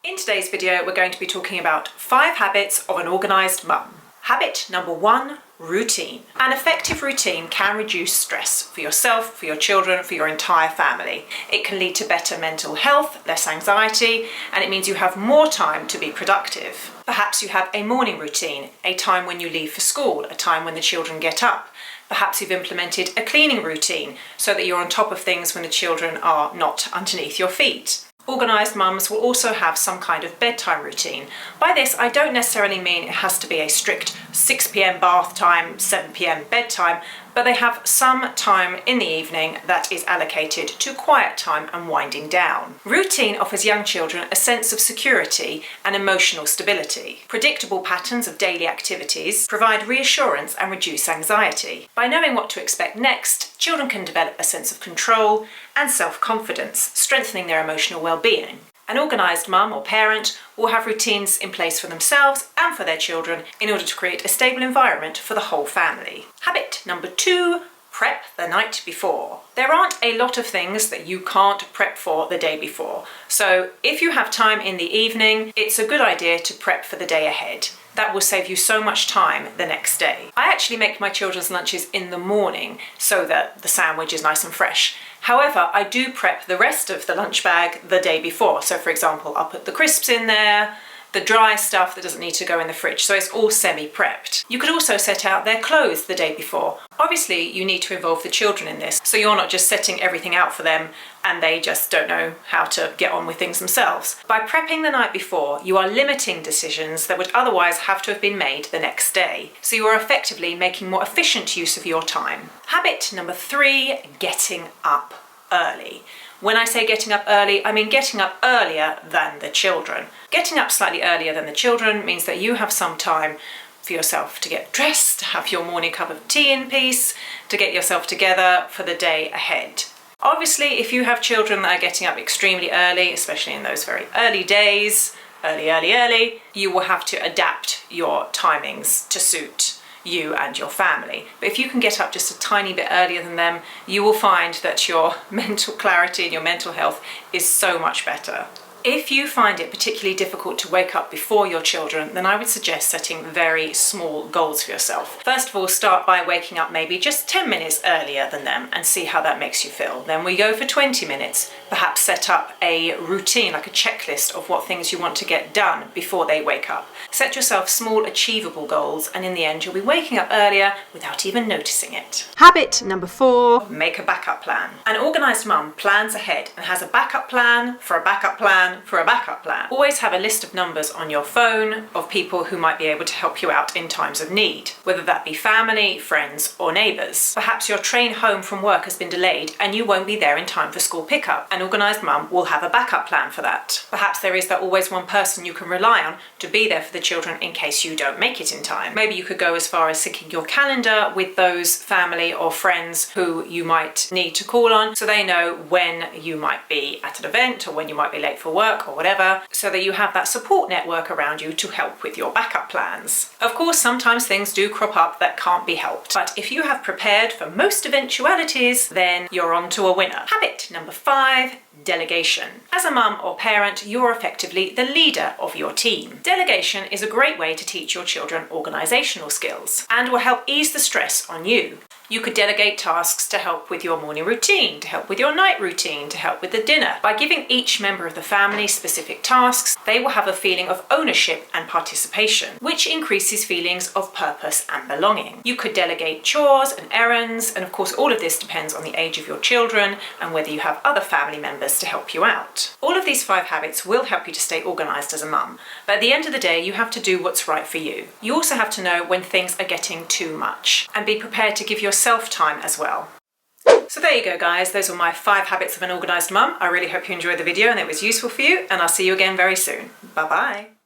In today's video, we're going to be talking about 5 habits of an organised mum. Habit number 1, routine. An effective routine can reduce stress for yourself, for your children, for your entire family. It can lead to better mental health, less anxiety, and it means you have more time to be productive. Perhaps you have a morning routine, a time when you leave for school, a time when the children get up. Perhaps you've implemented a cleaning routine so that you're on top of things when the children are not underneath your feet. Organised mums will also have some kind of bedtime routine. By this, I don't necessarily mean it has to be a strict 6 p.m. bath time, 7 p.m. bedtime, but they have some time in the evening that is allocated to quiet time and winding down. Routine offers young children a sense of security and emotional stability. Predictable patterns of daily activities provide reassurance and reduce anxiety. By knowing what to expect next, children can develop a sense of control and self-confidence, strengthening their emotional well-being. An organised mum or parent will have routines in place for themselves and for their children in order to create a stable environment for the whole family. Habit number 2, prep the night before. There aren't a lot of things that you can't prep for the day before. So if you have time in the evening, it's a good idea to prep for the day ahead. That will save you so much time the next day. I actually make my children's lunches in the morning so that the sandwich is nice and fresh. However, I do prep the rest of the lunch bag the day before. So for example, I'll put the crisps in there, the dry stuff that doesn't need to go in the fridge, so it's all semi-prepped. You could also set out their clothes the day before. Obviously, you need to involve the children in this, so you're not just setting everything out for them and they just don't know how to get on with things themselves. By prepping the night before, you are limiting decisions that would otherwise have to have been made the next day. So you are effectively making more efficient use of your time. Habit number 3, getting up early. When I say getting up early, I mean getting up earlier than the children. Getting up slightly earlier than the children means that you have some time for yourself to get dressed, to have your morning cup of tea in peace, to get yourself together for the day ahead. Obviously, if you have children that are getting up extremely early, especially in those very early days, early, you will have to adapt your timings to suit you and your family. But if you can get up just a tiny bit earlier than them, you will find that your mental clarity and your mental health is so much better. If you find it particularly difficult to wake up before your children, then I would suggest setting very small goals for yourself. First of all, start by waking up maybe just 10 minutes earlier than them and see how that makes you feel. Then we go for 20 minutes. Perhaps set up a routine, like a checklist of what things you want to get done before they wake up. Set yourself small, achievable goals, and in the end, you'll be waking up earlier without even noticing it. Habit number 4, make a backup plan. An organised mum plans ahead and has a backup plan for a backup plan for a backup plan. Always have a list of numbers on your phone of people who might be able to help you out in times of need, whether that be family, friends, or neighbours. Perhaps your train home from work has been delayed and you won't be there in time for school pickup. An organised mum will have a backup plan for that. Perhaps there is that always one person you can rely on to be there for the children in case you don't make it in time. Maybe you could go as far as syncing your calendar with those family or friends who you might need to call on so they know when you might be at an event or when you might be late for work or whatever, so that you have that support network around you to help with your backup plans. Of course, sometimes things do crop up that can't be helped, but if you have prepared for most eventualities, then you're on to a winner. Habit number 5, delegation. As a mum or parent, you're effectively the leader of your team. Delegation is a great way to teach your children organisational skills and will help ease the stress on you. You could delegate tasks to help with your morning routine, to help with your night routine, to help with the dinner. By giving each member of the family specific tasks, they will have a feeling of ownership and participation, which increases feelings of purpose and belonging. You could delegate chores and errands, and of course all of this depends on the age of your children and whether you have other family members to help you out. All of these 5 habits will help you to stay organised as a mum, but at the end of the day you have to do what's right for you. You also have to know when things are getting too much and be prepared to give yourself time as well. So there you go guys, those were my 5 habits of an organised mum. I really hope you enjoyed the video and it was useful for you, and I'll see you again very soon. Bye bye.